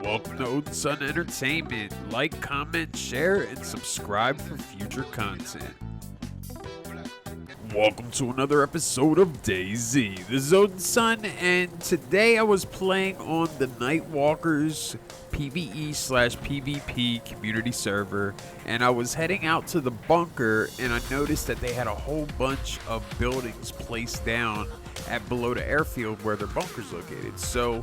Welcome to Old Sun Entertainment. Like, comment, share, and subscribe for future content. Welcome to another episode of DayZ. This is Odin Sun, and today I was playing on the Nightwalkers PvE/PvP community server, and I was heading out to the bunker, and I noticed that they had a whole bunch of buildings placed down at below the airfield where their bunker's located. So,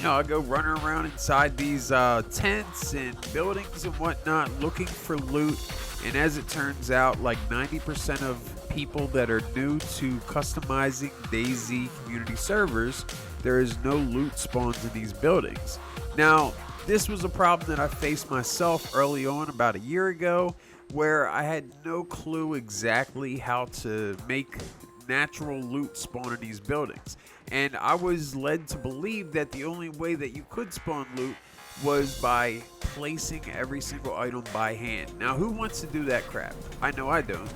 I go running around inside these tents and buildings and whatnot looking for loot, and as it turns out, like 90% of people that are new to customizing DayZ community servers, there is no loot spawns in these buildings. Now, this was a problem that I faced myself early on about a year ago, where I had no clue exactly how to make natural loot spawn in these buildings, and I was led to believe that the only way that you could spawn loot was by placing every single item by hand. Now, who wants to do that crap? I know I don't.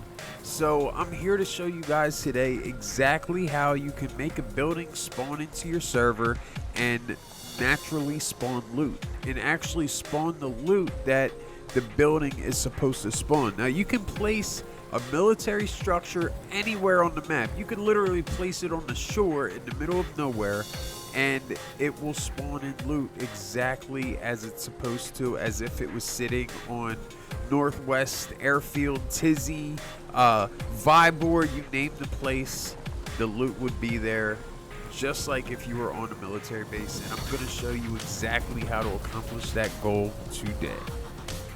So I'm here to show you guys today exactly how you can make a building spawn into your server and naturally spawn loot, and actually spawn the loot that the building is supposed to spawn. Now, you can place a military structure anywhere on the map. You could literally place it on the shore in the middle of nowhere, and it will spawn in loot exactly as it's supposed to, as if it was sitting on Northwest Airfield, Tizzy, Vybor, you name the place, the loot would be there, just like if you were on a military base. And I'm going to show you exactly how to accomplish that goal today.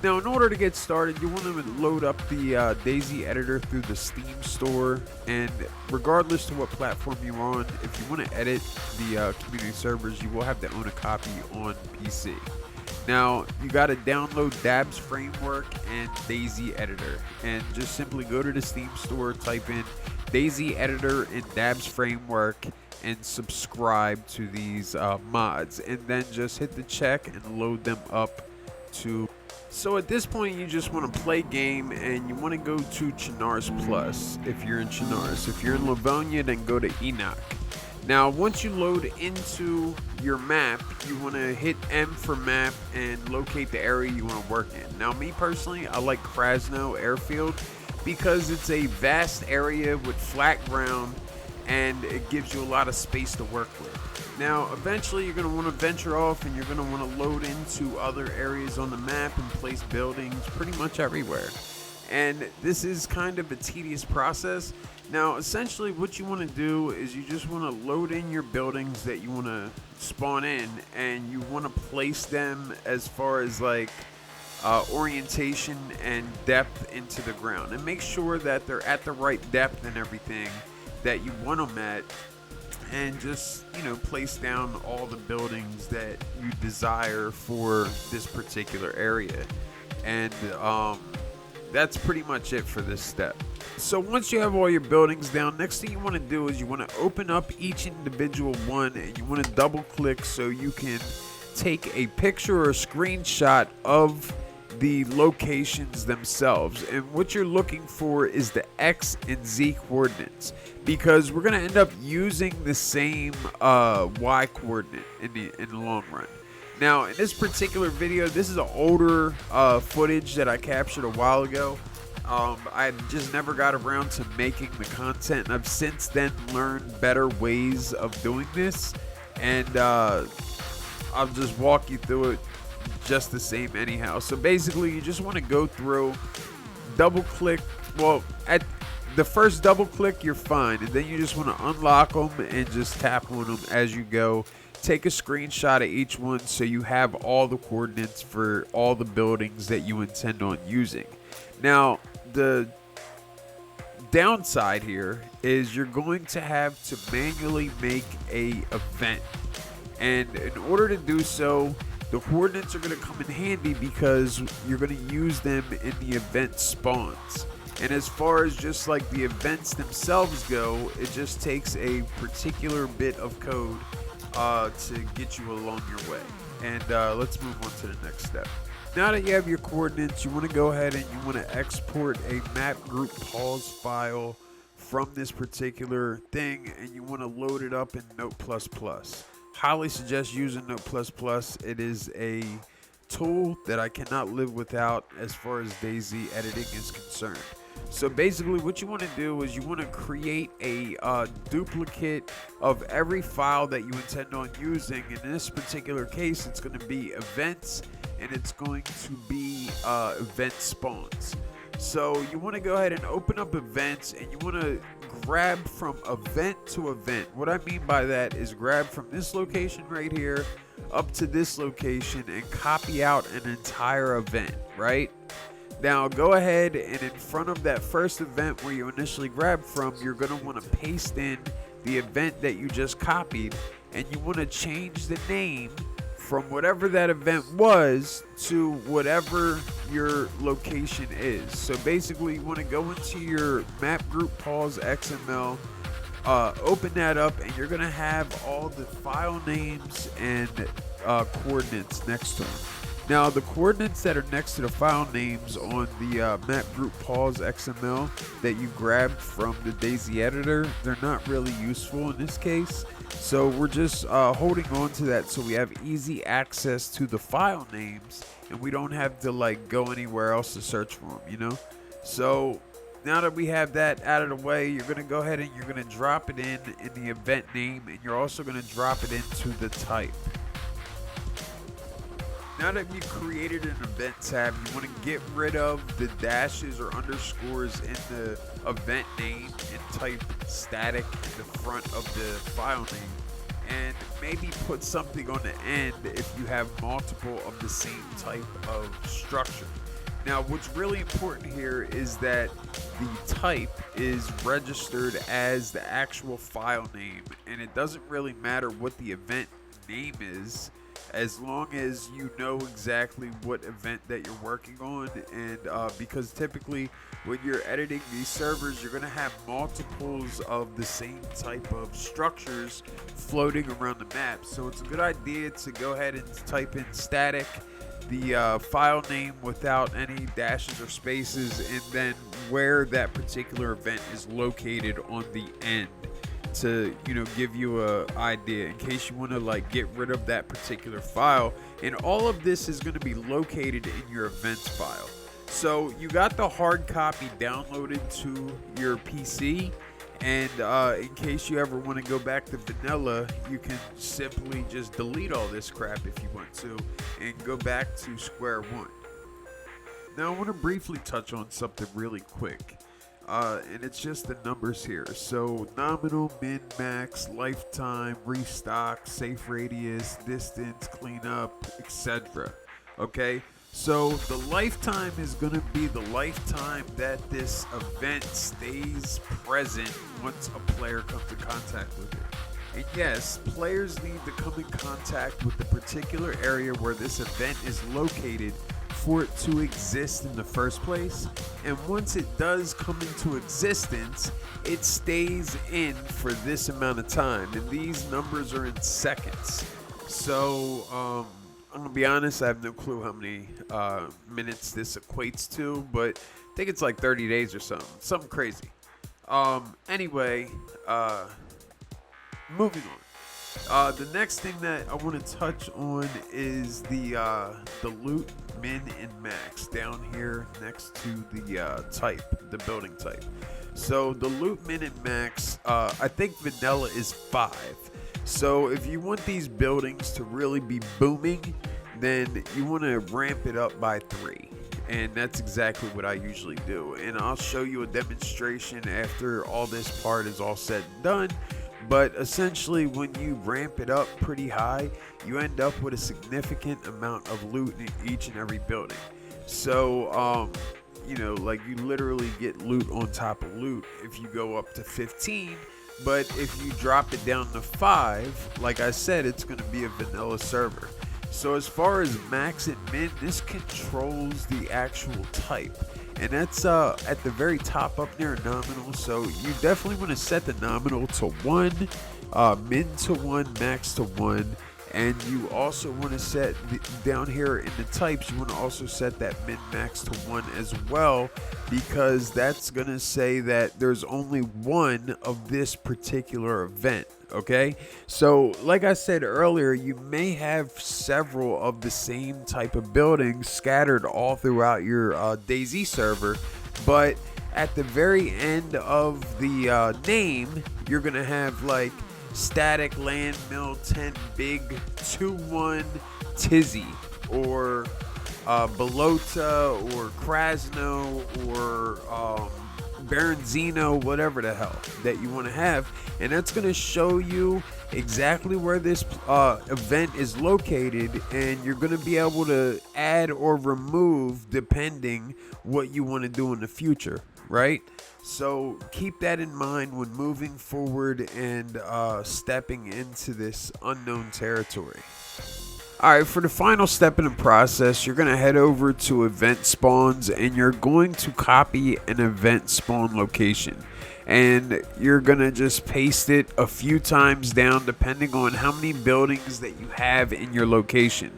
Now, in order to get started, you want to load up the DayZ editor through the Steam store, and regardless to what platform you're on, if you want to edit the community servers, you will have to own a copy on PC. Now, you got to download Dab's Framework and DayZ Editor, and just simply go to the Steam store, type in DayZ Editor and Dab's Framework, and subscribe to these mods, and then just hit the check and load them up to. So at this point, you just want to play game, and you want to go to Chinars Plus if you're in Chinars. If you're in Livonia, then go to Enoch. Now, once you load into your map, you want to hit M for map and locate the area you want to work in. Now, me personally, I like Krasno Airfield because it's a vast area with flat ground, and it gives you a lot of space to work with. Now, eventually, you're going to want to venture off, and you're going to want to load into other areas on the map and place buildings pretty much everywhere. And this is kind of a tedious process. Now, essentially, what you want to do is you just want to load in your buildings that you want to spawn in, and you want to place them as far as like orientation and depth into the ground, and make sure that they're at the right depth and everything that you want them at, and just place down all the buildings that you desire for this particular area. And that's pretty much it for this step. So once you have all your buildings down, next thing you want to do is you want to open up each individual one, and you want to double click so you can take a picture or a screenshot of the locations themselves. And what you're looking for is the X and Z coordinates, because we're going to end up using the same Y coordinate in the long run. Now, in this particular video, this is an older footage that I captured a while ago. I just never got around to making the content, and I've since then learned better ways of doing this, and I'll just walk you through it just the same anyhow. So basically, you just want to go through, double click. Well, at the first double click, you're fine, and then you just want to unlock them and just tap on them as you go. Take a screenshot of each one so you have all the coordinates for all the buildings that you intend on using. Now, the downside here is you're going to have to manually make a event, and in order to do so, the coordinates are going to come in handy because you're going to use them in the event spawns. And as far as just like the events themselves go, it just takes a particular bit of code to get you along your way. And let's move on to the next step. Now that you have your coordinates, you want to go ahead and you want to export a map group pause file from this particular thing, and you want to load it up in Note++. highly suggest using Note++. It is a tool that I cannot live without as far as DayZ editing is concerned. So basically what you want to do is you want to create a duplicate of every file that you intend on using. In this particular case, it's going to be events, and it's going to be event spawns. So you want to go ahead and open up events, and you want to grab from event to event. What I mean by that is grab from this location right here up to this location and copy out an entire event, right? Now go ahead and in front of that first event where you initially grabbed from, you're going to want to paste in the event that you just copied, and you want to change the name from whatever that event was to whatever your location is. So basically you want to go into your map group pause XML, open that up, and you're going to have all the file names and coordinates next to them. Now, the coordinates that are next to the file names on the map group pause XML that you grabbed from the DayZ editor, they're not really useful in this case. So we're just holding on to that so we have easy access to the file names, and we don't have to like go anywhere else to search for them, you know? So now that we have that out of the way, you're going to go ahead and you're going to drop it in the event name, and you're also going to drop it into the type. Now that you created an event tab, you want to get rid of the dashes or underscores in the event name and type static in the front of the file name, and maybe put something on the end if you have multiple of the same type of structure. Now, what's really important here is that the type is registered as the actual file name, and it doesn't really matter what the event name is, as long as you know exactly what event that you're working on. And because typically when you're editing these servers, you're going to have multiples of the same type of structures floating around the map. So it's a good idea to go ahead and type in static, the file name without any dashes or spaces, and then where that particular event is located on the end, to give you a idea in case you want to like get rid of that particular file. And all of this is going to be located in your events file. So you got the hard copy downloaded to your PC, and in case you ever want to go back to vanilla, you can simply just delete all this crap if you want to and go back to square one. Now I want to briefly touch on something really quick. And it's just the numbers here. So nominal, min, max, lifetime, restock, safe radius, distance, cleanup, etc. Okay, so the lifetime is going to be the lifetime that this event stays present once a player comes in contact with it. And yes, players need to come in contact with the particular area where this event is located for it to exist in the first place. And once it does come into existence, it stays in for this amount of time, and these numbers are in seconds. So I'm gonna be honest, I have no clue how many minutes this equates to, but I think it's like 30 days or something crazy. Anyway, moving on. The next thing that I want to touch on is the loot, min, and max down here next to the type, the building type. So the loot, min, and max, I think vanilla is 5. So if you want these buildings to really be booming, then you want to ramp it up by 3. And that's exactly what I usually do. And I'll show you a demonstration after all this part is all said and done. But essentially, when you ramp it up pretty high, you end up with a significant amount of loot in each and every building. So, like you literally get loot on top of loot if you go up to 15. But if you drop it down to 5, like I said, it's going to be a vanilla server. So as far as max and min, this controls the actual type. And that's at the very top up near nominal. So you definitely want to set the nominal to 1, min to 1, max to 1. And you also want to set down here in the types, you want to also set that min max to 1 as well, because that's going to say that there's only one of this particular event. okay? So like I said earlier, you may have several of the same type of buildings scattered all throughout your DayZ server, but at the very end of the name, you're gonna have like Static Land Mill 10 Big 2-1 Tizzy, or Belota, or Krasno, or Baronzino, whatever the hell that you want to have. And that's going to show you exactly where this event is located, and you're going to be able to add or remove depending what you want to do in the future, right? So keep that in mind when moving forward and stepping into this unknown territory. Alright, for the final step in the process, you're going to head over to event spawns, and you're going to copy an event spawn location. And you're going to just paste it a few times down depending on how many buildings that you have in your location.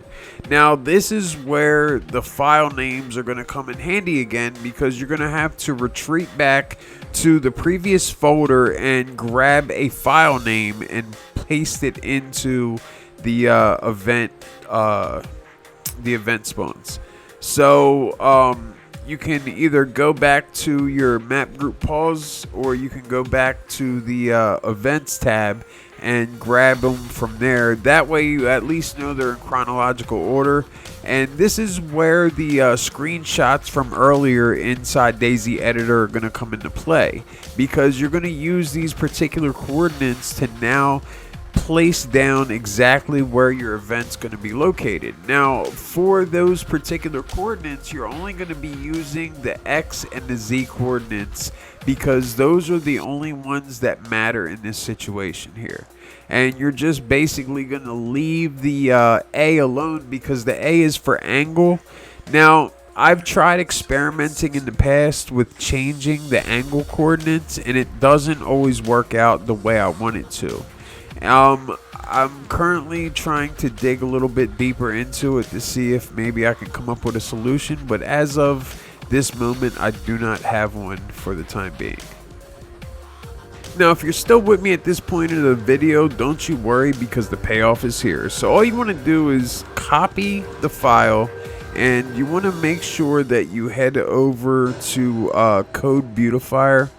Now, this is where the file names are going to come in handy again, because you're going to have to retreat back to the previous folder and grab a file name and paste it into the event spawns. So you can either go back to your map group pause, or you can go back to the events tab and grab them from there. That way you at least know they're in chronological order. And this is where the screenshots from earlier inside DayZ Editor are going to come into play, because you're going to use these particular coordinates to now place down exactly where your event's going to be located. Now, for those particular coordinates, you're only going to be using the X and the Z coordinates, because those are the only ones that matter in this situation here. And you're just basically going to leave the A alone, because the A is for angle. Now, I've tried experimenting in the past with changing the angle coordinates, and it doesn't always work out the way I want it to. I'm currently trying to dig a little bit deeper into it to see if maybe I can come up with a solution, but as of this moment, I do not have one for the time being. Now, if you're still with me at this point in the video, don't you worry, because the payoff is here. So all you want to do is copy the file, and you want to make sure that you head over to Code Beautifier.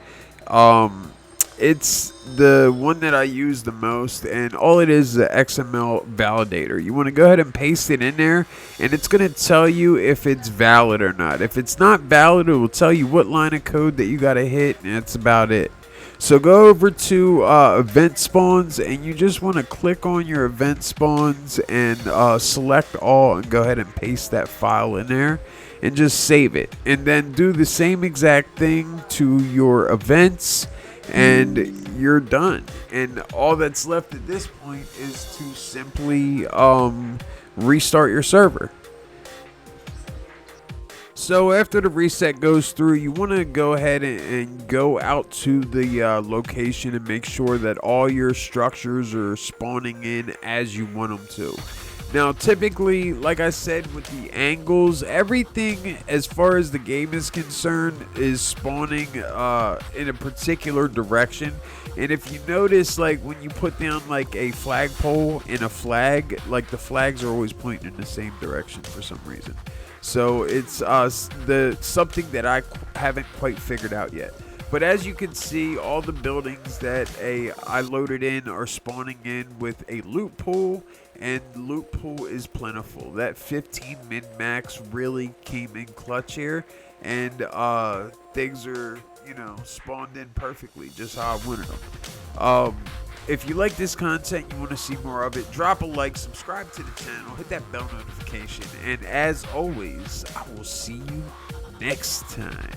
It's the one that I use the most, and all it is an XML validator. You want to go ahead and paste it in there, and it's going to tell you if it's valid or not. If it's not valid, it will tell you what line of code that you got to hit, and that's about it. So go over to event spawns, and you just want to click on your event spawns and select all, and go ahead and paste that file in there and just save it. And then do the same exact thing to your events, and you're done. And all that's left at this point is to simply restart your server. So after the reset goes through, you want to go ahead and go out to the location and make sure that all your structures are spawning in as you want them to. Now, typically, like I said, with the angles, everything as far as the game is concerned is spawning in a particular direction. And if you notice, like when you put down like a flagpole in a flag, like the flags are always pointing in the same direction for some reason. So it's something that I haven't quite figured out yet. But as you can see, all the buildings that I loaded in are spawning in with a loot pool, and loot pool is plentiful. That 15 min-max really came in clutch here, and things are, spawned in perfectly, just how I wanted them. If you like this content, you want to see more of it, drop a like, subscribe to the channel, hit that bell notification, and as always, I will see you next time.